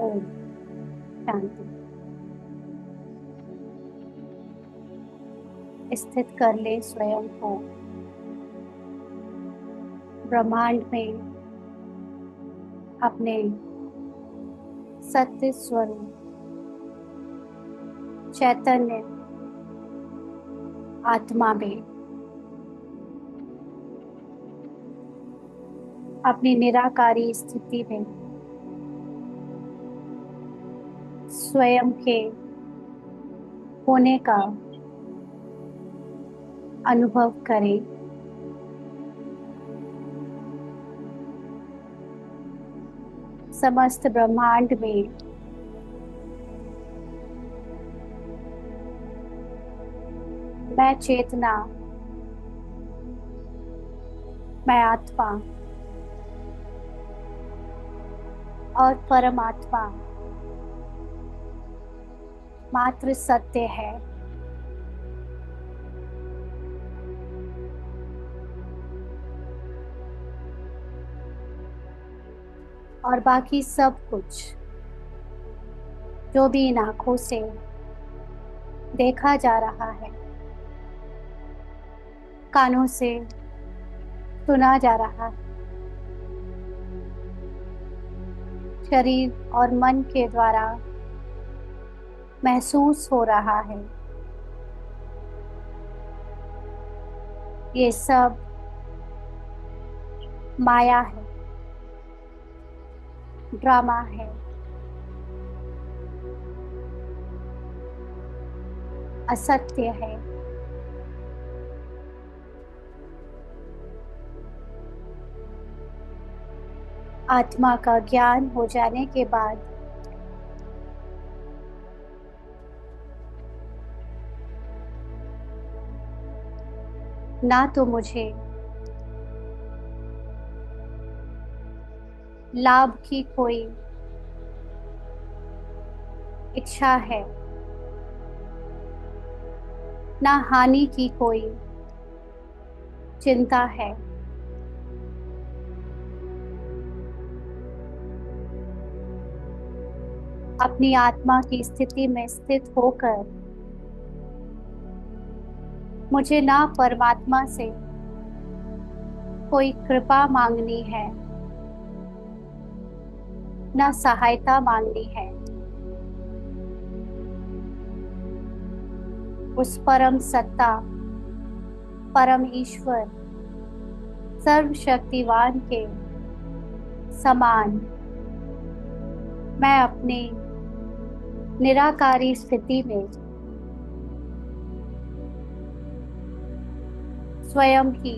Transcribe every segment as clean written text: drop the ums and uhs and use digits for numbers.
ओम शांति। स्थित कर ले स्वयं को ब्रह्मांड में अपने सत्य स्वरूप चैतन्य आत्मा में अपनी निराकारी स्थिति में स्वयं के होने का अनुभव करें। समस्त ब्रह्मांड में मैं चेतना, मैं आत्मा और परमात्मा मात्र सत्य है। और बाकी सब कुछ जो भी इन आंखों से देखा जा रहा है, कानों से सुना जा रहा है, शरीर और मन के द्वारा महसूस हो रहा है, ये सब माया है, ड्रामा है, असत्य है। आत्मा का ज्ञान हो जाने के बाद ना तो मुझे लाभ की कोई इच्छा है, ना हानि की कोई चिंता है। अपनी आत्मा की स्थिति में स्थित होकर मुझे ना परमात्मा से कोई कृपा मांगनी है, ना सहायता मांगनी है। उस परम सत्ता, परम ईश्वर, सर्वशक्तिवान के समान मैं अपनी निराकारी स्थिति में स्वयं ही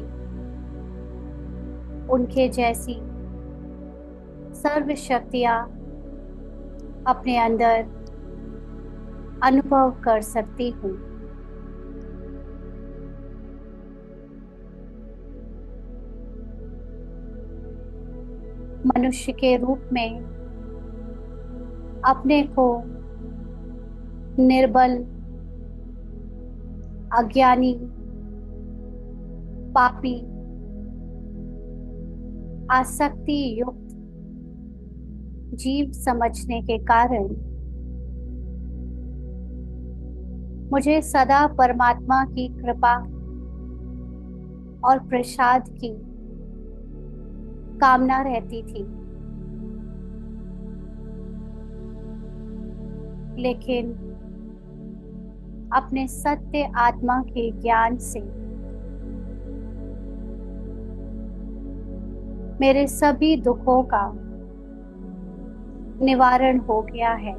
उनके जैसी सर्व शक्तियां अपने अंदर अनुभव कर सकती हूँ। मनुष्य के रूप में अपने को निर्बल, अज्ञानी, पापी, आसक्ति युक्त जीव समझने के कारण मुझे सदा परमात्मा की कृपा और प्रसाद की कामना रहती थी। लेकिन अपने सत्य आत्मा के ज्ञान से मेरे सभी दुखों का निवारण हो गया है।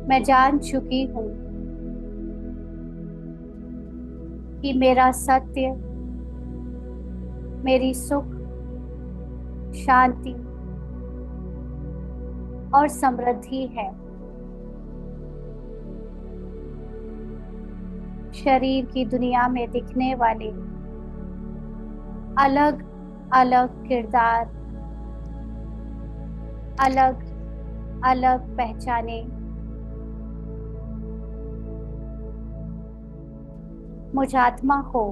मैं जान चुकी हूँ कि मेरा सत्य, मेरी सुख, शांति और समृद्धि है। शरीर की दुनिया में दिखने वाले अलग अलग किरदार, अलग अलग पहचाने मुझ आत्मा को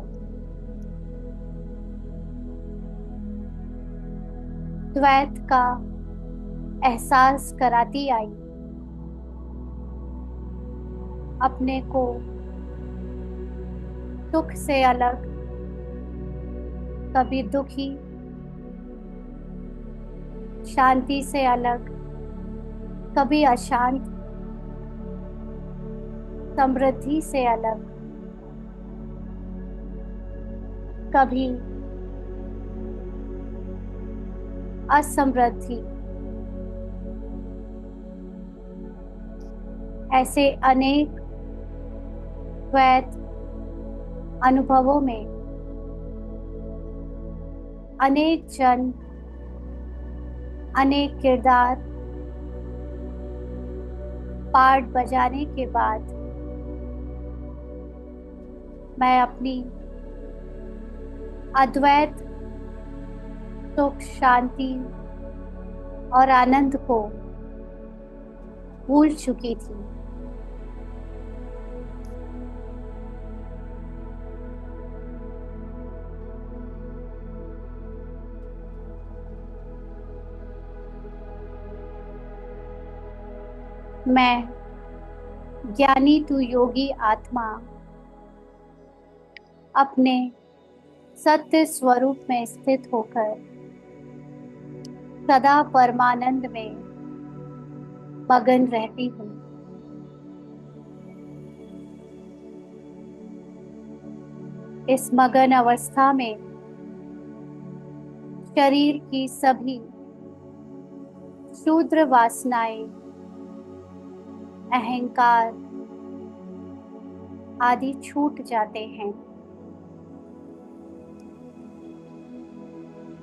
द्वैत का एहसास कराती आई, अपने को दुख से अलग, कभी दुखी, शांति से अलग, कभी अशांत, समृद्धि से अलग, कभी असमृद्धि। ऐसे अनेक द्वैत अनुभवों में अनेक जन्म, अनेक किरदार पार्ट बजाने के बाद मैं अपनी अद्वैत सुख, शांति और आनंद को भूल चुकी थी। मैं ज्ञानी तू योगी आत्मा अपने सत्य स्वरूप में स्थित होकर सदा परमानंद में मगन रहती हूँ। इस मगन अवस्था में शरीर की सभी शूद्र वासनाएं, अहंकार आदि छूट जाते हैं।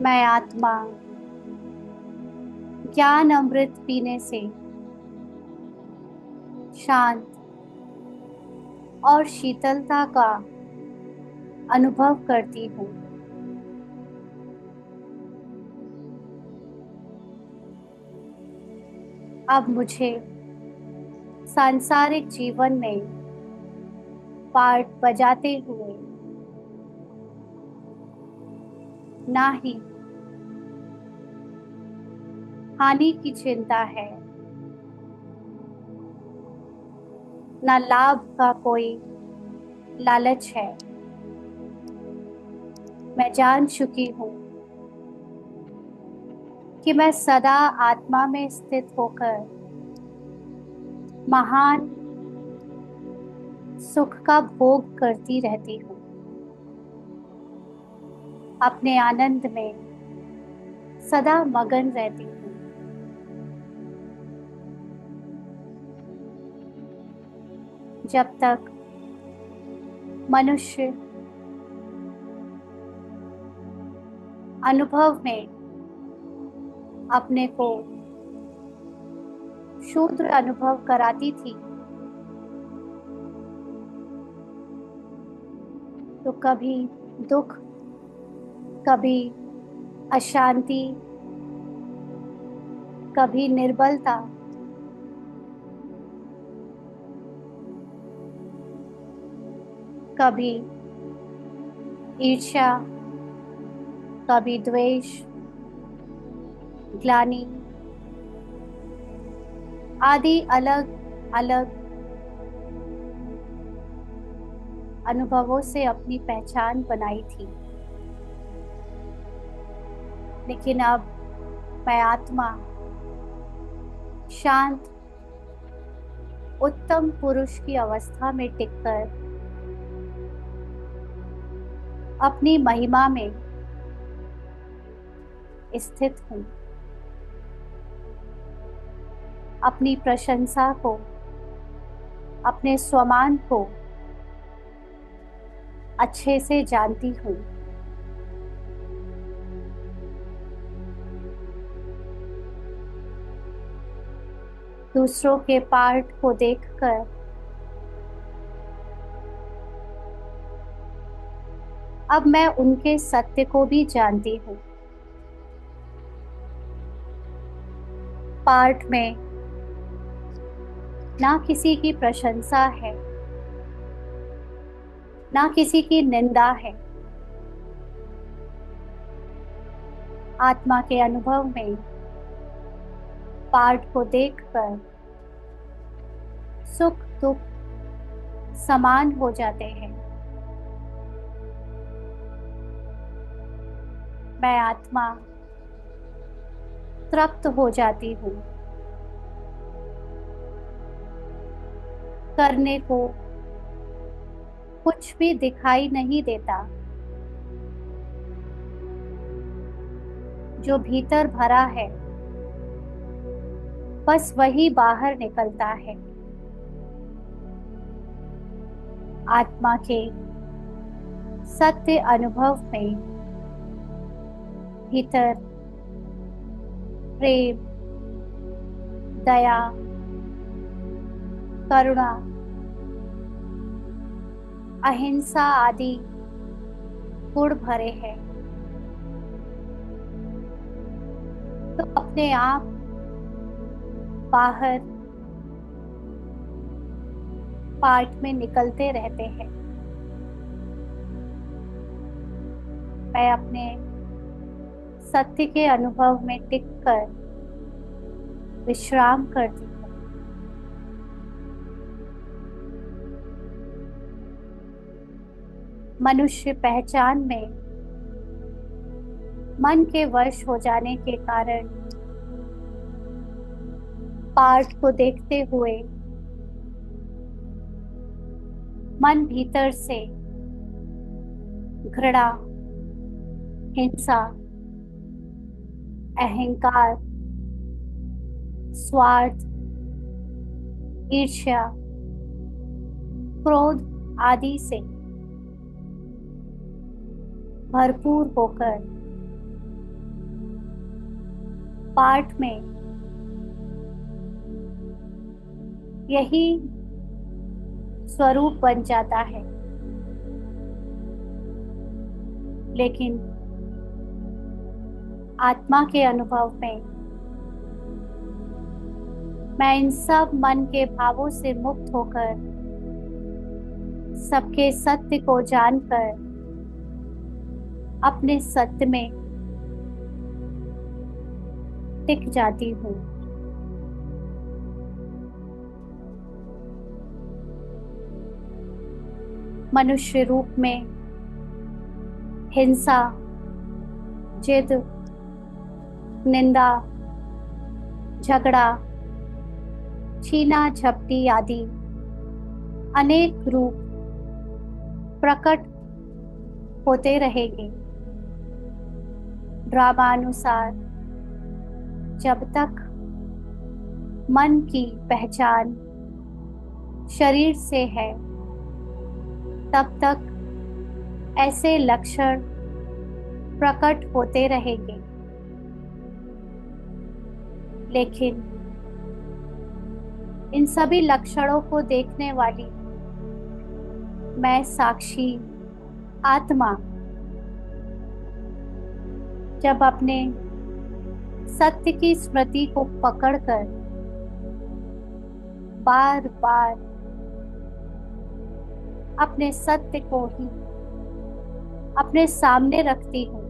मैं आत्मा ज्ञान अमृत पीने से शांत और शीतलता का अनुभव करती हूँ। अब मुझे सांसारिक जीवन में पार्ट बजाते हुए ना ही हानि की चिंता है, ना लाभ का कोई लालच है। मैं जान चुकी हूँ कि मैं सदा आत्मा में स्थित होकर महान सुख का भोग करती रहती हूँ। अपने आनंद में सदा मगन रहती हूँ। जब तक मनुष्य अनुभव में अपने को शूद्र अनुभव कराती थी, तो कभी दुख, कभी अशांति, कभी निर्बलता, कभी ईर्ष्या, कभी द्वेष, ग्लानि आदि अलग अलग अनुभवों से अपनी पहचान बनाई थी। लेकिन अब मैं आत्मा शांत उत्तम पुरुष की अवस्था में टिककर अपनी महिमा में स्थित हूँ। अपनी प्रशंसा को, अपने स्वमान को अच्छे से जानती हूँ। दूसरों के पार्ट को देखकर अब मैं उनके सत्य को भी जानती हूँ। पार्ट में ना किसी की प्रशंसा है, ना किसी की निंदा है। आत्मा के अनुभव में पाठ को देखकर सुख दुख समान हो जाते हैं। मैं आत्मा तृप्त हो जाती हूँ। करने को कुछ भी दिखाई नहीं देता। जो भीतर भरा है बस वही बाहर निकलता है। आत्मा के सत्य अनुभव में भीतर प्रेम, दया, करुणा, अहिंसा आदि गुण भरे हैं। तो अपने आप बाहर पाठ में निकलते रहते हैं। मैं अपने सत्य के अनुभव में टिककर विश्राम करती हूँ। मनुष्य पहचान में मन के वश हो जाने के कारण पाठ को देखते हुए मन भीतर से घृणा, हिंसा, अहंकार, स्वार्थ, ईर्ष्या, क्रोध आदि से भरपूर होकर पाठ में यही स्वरूप बन जाता है। लेकिन आत्मा के अनुभव में मैं इन सब मन के भावों से मुक्त होकर सबके सत्य को जानकर अपने सत्य में टिक जाती हूँ। मनुष्य रूप में हिंसा, जिद, निंदा, झगड़ा, छीना झपटी आदि अनेक रूप प्रकट होते रहेंगे। ड्रामानुसार जब तक मन की पहचान शरीर से है तब तक ऐसे लक्षण प्रकट होते रहेंगे। लेकिन इन सभी लक्षणों को देखने वाली मैं साक्षी आत्मा जब अपने सत्य की स्मृति को पकड़कर बार बार अपने सत्य को ही अपने सामने रखती हूँ,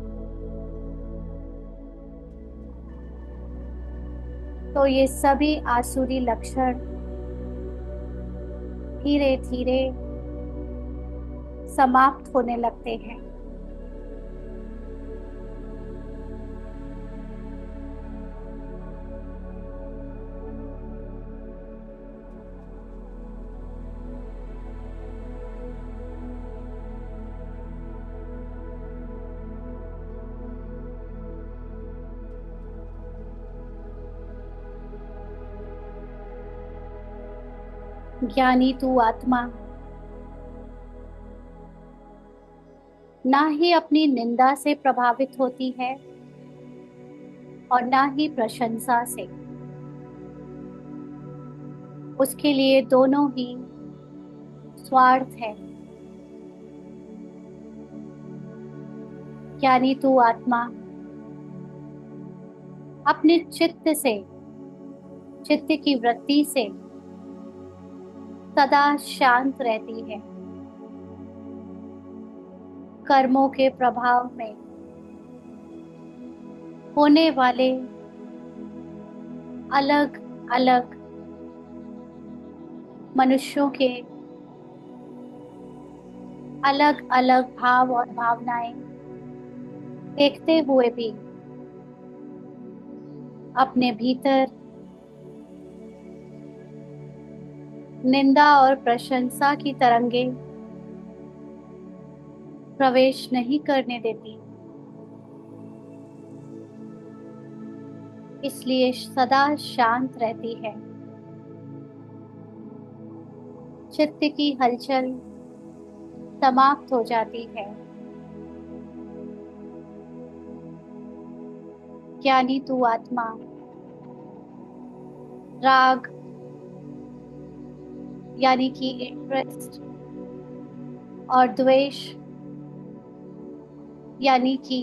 तो ये सभी आसुरी लक्षण धीरे धीरे समाप्त होने लगते हैं। ज्ञानी तू आत्मा ना ही अपनी निंदा से प्रभावित होती है और ना ही प्रशंसा से। उसके लिए दोनों ही स्वार्थ है। ज्ञानी तू आत्मा अपने चित्त की वृत्ति से सदा शांत रहती है। कर्मों के प्रभाव में होने वाले अलग अलग मनुष्यों के अलग अलग भाव और भावनाएं देखते हुए भी अपने भीतर निंदा और प्रशंसा की तरंगें प्रवेश नहीं करने देती। इसलिए सदा शांत रहती है। चित्त की हलचल समाप्त हो जाती है। ज्ञानी तू आत्मा राग यानी कि इंटरेस्ट और द्वेष यानी कि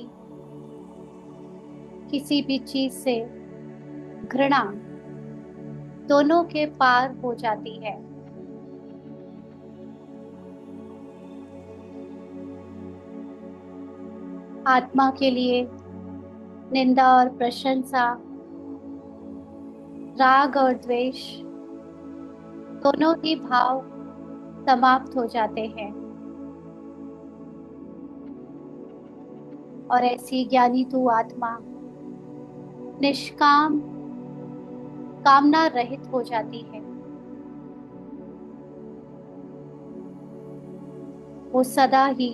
किसी भी चीज से घृणा दोनों के पार हो जाती है। आत्मा के लिए निंदा और प्रशंसा, राग और द्वेष दोनों ही भाव समाप्त हो जाते हैं। और ऐसी ज्ञानी तू आत्मा निष्काम कामना रहित हो जाती है। वो सदा ही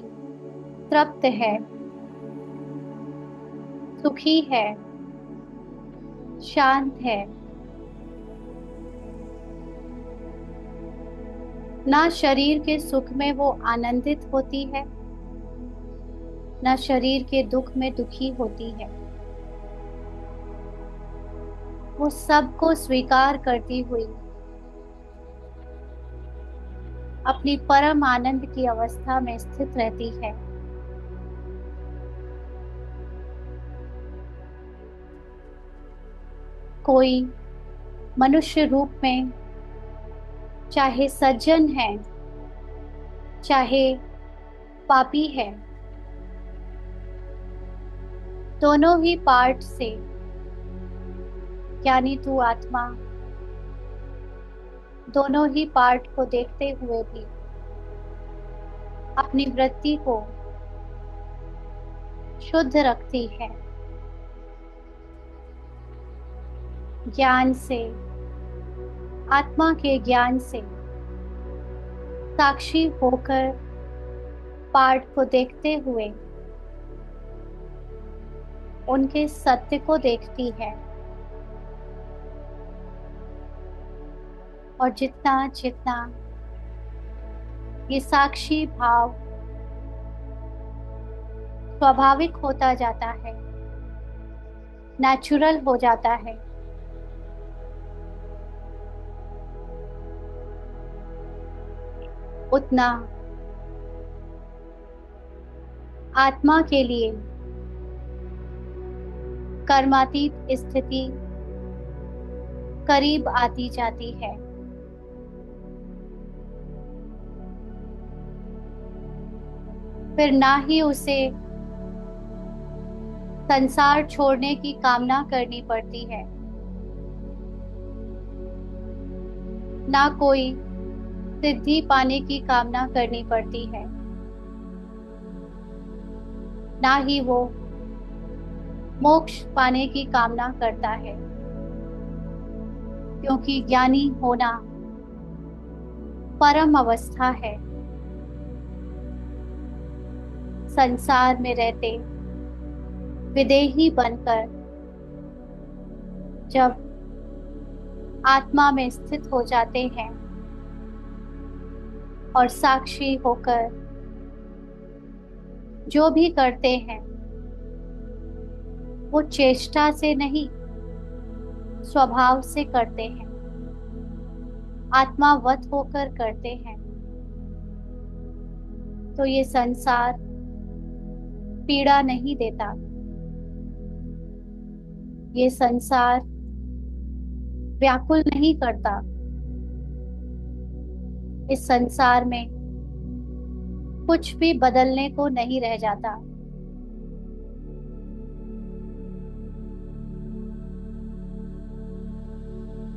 तृप्त है, सुखी है, शांत है। ना शरीर के सुख में वो आनंदित होती है, ना शरीर के दुख में दुखी होती है। वो सबको स्वीकार करती हुई अपनी परम आनंद की अवस्था में स्थित रहती है। कोई मनुष्य रूप में चाहे सज्जन है, चाहे पापी है, दोनों ही पार्ट से ज्ञानी तू आत्मा दोनों ही पार्ट को देखते हुए भी अपनी वृत्ति को शुद्ध रखती है। ज्ञान से, आत्मा के ज्ञान से साक्षी होकर पार्ट को देखते हुए उनके सत्य को देखती है। और जितना जितना ये साक्षी भाव स्वाभाविक होता जाता है, नेचुरल हो जाता है, उतना आत्मा के लिए कर्मातीत स्थिति करीब आती जाती है। फिर ना ही उसे संसार छोड़ने की कामना करनी पड़ती है, ना कोई सिद्धि पाने की कामना करनी पड़ती है, ना ही वो मोक्ष पाने की कामना करता है। क्योंकि ज्ञानी होना परम अवस्था है। संसार में रहते विदेही बनकर जब आत्मा में स्थित हो जाते हैं और साक्षी होकर जो भी करते हैं वो चेष्टा से नहीं, स्वभाव से करते हैं, आत्मावत होकर करते हैं। तो ये संसार पीड़ा नहीं देता, ये संसार व्याकुल नहीं करता। इस संसार में कुछ भी बदलने को नहीं रह जाता।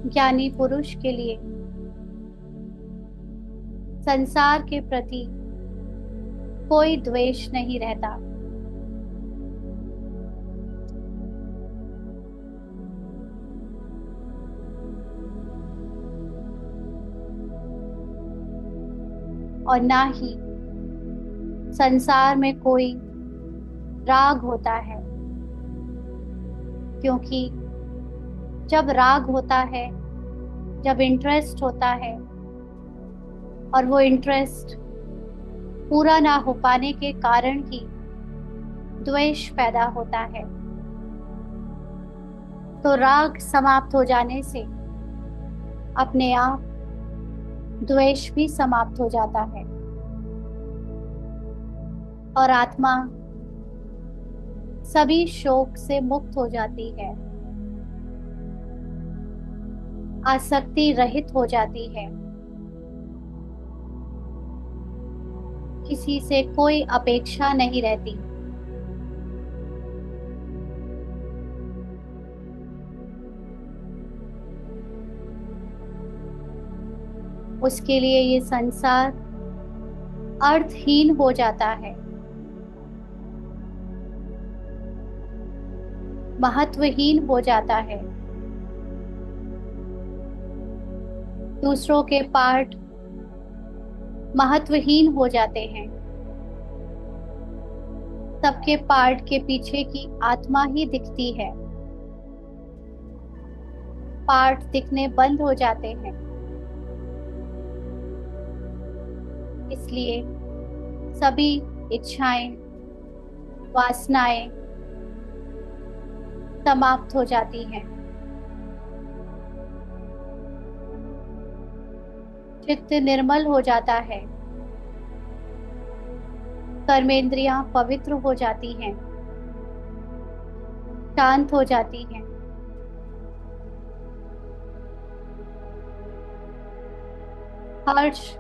ज्ञानी पुरुष के लिए संसार के प्रति कोई द्वेष नहीं रहता। और ना ही संसार में कोई राग होता है, क्योंकि जब राग होता है, जब इंटरेस्ट होता है और वो इंटरेस्ट पूरा ना हो पाने के कारण ही द्वेष पैदा होता है, तो राग समाप्त हो जाने से अपने आप द्वेष भी समाप्त हो जाता है और आत्मा सभी शोक से मुक्त हो जाती है, आसक्ति रहित हो जाती है। किसी से कोई अपेक्षा नहीं रहती। उसके लिए ये संसार अर्थहीन हो जाता है, महत्वहीन हो जाता है। दूसरों के पार्ट महत्वहीन हो जाते हैं। सबके पार्ट के पीछे की आत्मा ही दिखती है। पार्ट दिखने बंद हो जाते हैं। इसलिए सभी इच्छाएं, वासनाएं समाप्त हो जाती हैं। चित्त निर्मल हो जाता है। कर्मेंद्रियां पवित्र हो जाती हैं, शांत हो जाती हैं। हर्ष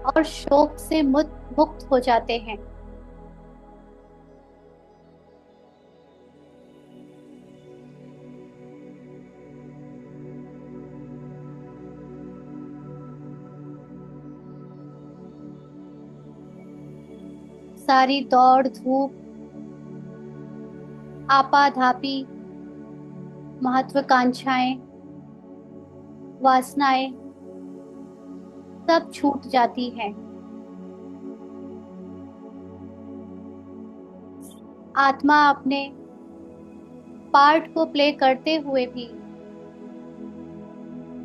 और शोक से मुक्त हो जाते हैं। सारी दौड़ धूप, आपाधापी, महत्वाकांक्षाएं, वासनाएं सब छूट जाती हैं। आत्मा अपने पार्ट को प्ले करते हुए भी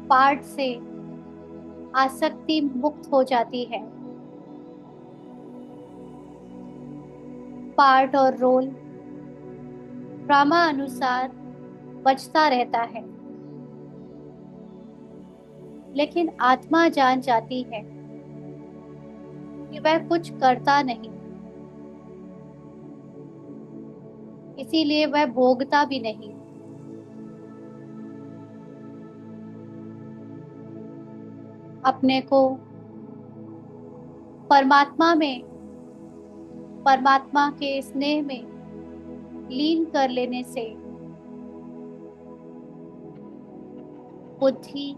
पार्ट से आसक्ति मुक्त हो जाती है। पार्ट और रोल ड्रामा अनुसार बचता रहता है, लेकिन आत्मा जान जाती है कि वह कुछ करता नहीं, इसीलिए वह भोगता भी नहीं। अपने को परमात्मा में, परमात्मा के स्नेह में लीन कर लेने से बुद्धि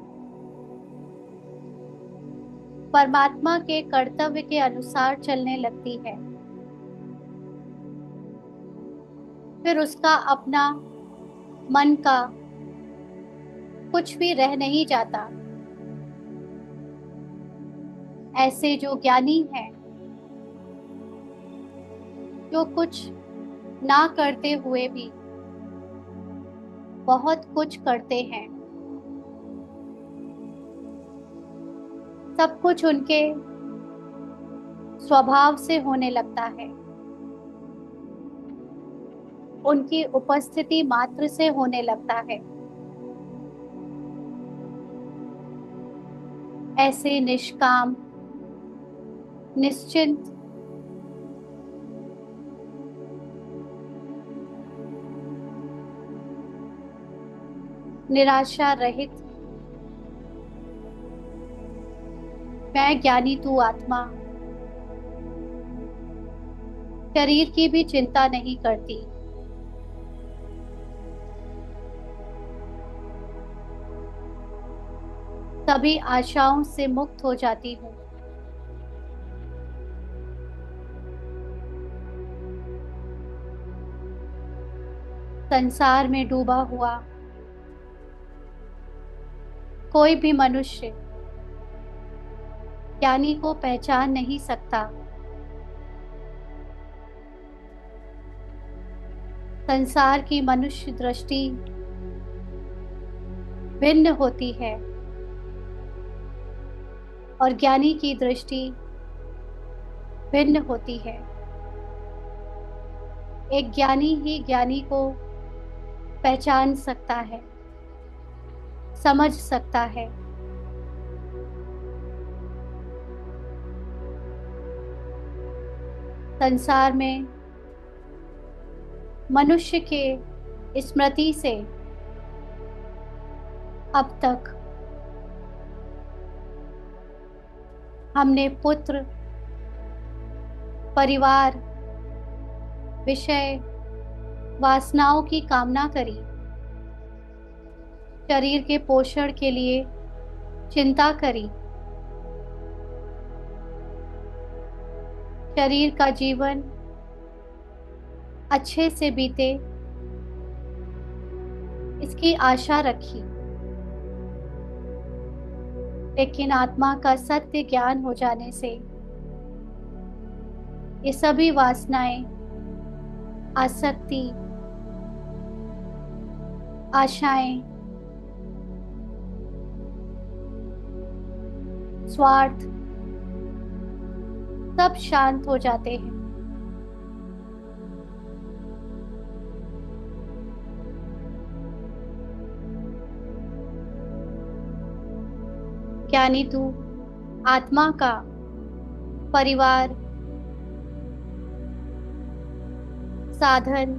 परमात्मा के कर्तव्य के अनुसार चलने लगती है। फिर उसका अपना मन का कुछ भी रह नहीं जाता। ऐसे जो ज्ञानी हैं, जो कुछ ना करते हुए भी बहुत कुछ करते हैं, सब कुछ उनके स्वभाव से होने लगता है, उनकी उपस्थिति मात्र से होने लगता है। ऐसे निष्काम, निश्चिंत, निराशा रहित, मैं ज्ञानी तू आत्मा शरीर की भी चिंता नहीं करती। सभी आशाओं से मुक्त हो जाती हूँ। संसार में डूबा हुआ कोई भी मनुष्य ज्ञानी को पहचान नहीं सकता। संसार की मनुष्य दृष्टि भिन्न होती है और ज्ञानी की दृष्टि भिन्न होती है। एक ज्ञानी ही ज्ञानी को पहचान सकता है, समझ सकता है। संसार में मनुष्य के स्मृति से अब तक हमने पुत्र, परिवार, विषय, वासनाओं की कामना करी। शरीर के पोषण के लिए चिंता करी। शरीर का जीवन अच्छे से बीते, इसकी आशा रखी। लेकिन आत्मा का सत्य ज्ञान हो जाने से ये सभी वासनाएं, आसक्ति, आशाएं, स्वार्थ सब शांत हो जाते हैं। ज्ञानी तू आत्मा का परिवार, साधन,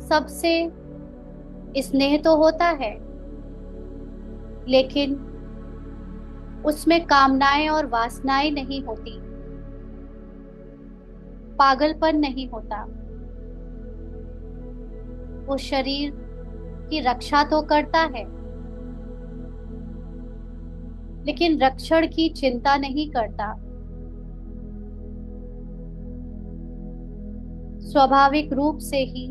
सबसे स्नेह तो होता है, लेकिन उसमें कामनाएं और वासनाएं नहीं होती, पागलपन नहीं होता। वो शरीर की रक्षा तो करता है, लेकिन रक्षण की चिंता नहीं करता। स्वाभाविक रूप से ही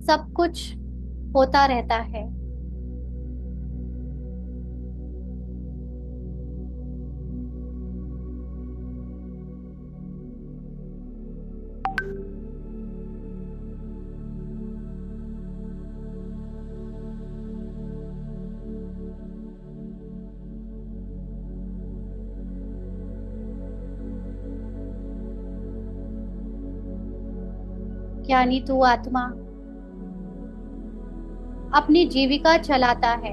सब कुछ होता रहता है। ज्ञानी तू आत्मा अपनी जीविका चलाता है,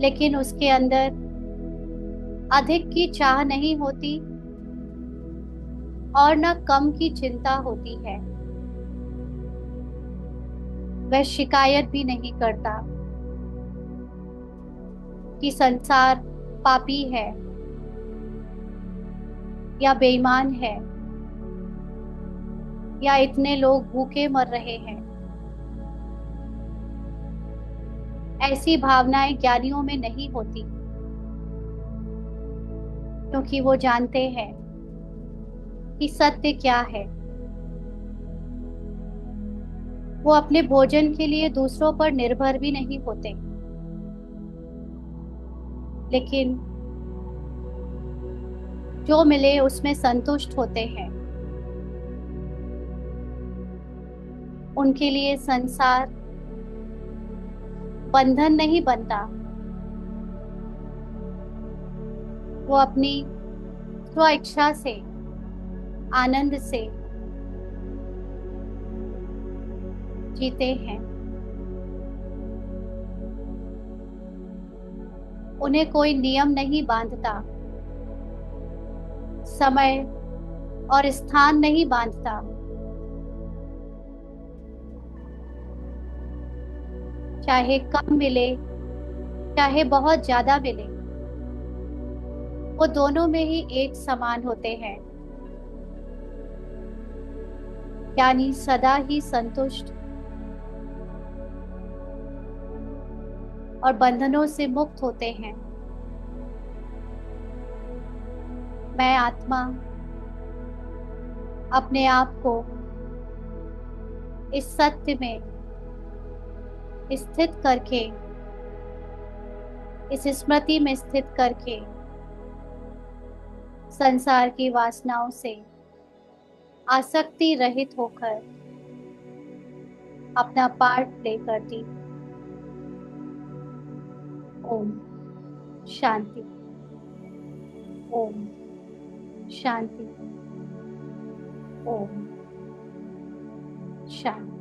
लेकिन उसके अंदर अधिक की चाह नहीं होती और न कम की चिंता होती है। वह शिकायत भी नहीं करता कि संसार पापी है या बेईमान है या इतने लोग भूखे मर रहे हैं। ऐसी भावनाएं ज्ञानियों में नहीं होती, क्योंकि वो जानते हैं कि सत्य क्या है। वो अपने भोजन के लिए दूसरों पर निर्भर भी नहीं होते, लेकिन जो मिले उसमें संतुष्ट होते हैं। उनके लिए संसार बंधन नहीं बनता। वो अपनी स्व इच्छा से, आनंद से जीते हैं। उन्हें कोई नियम नहीं बांधता, समय और स्थान नहीं बांधता। चाहे कम मिले, चाहे बहुत ज्यादा मिले, वो दोनों में ही एक समान होते हैं। यानी सदा ही संतुष्ट और बंधनों से मुक्त होते हैं। मैं आत्मा अपने आप को इस सत्य में स्थित करके, इस स्मृति में स्थित करके संसार की वासनाओं से आसक्ति रहित होकर अपना पार्ट प्ले करती। ओम शांति। ओम शांति। ओम शांति।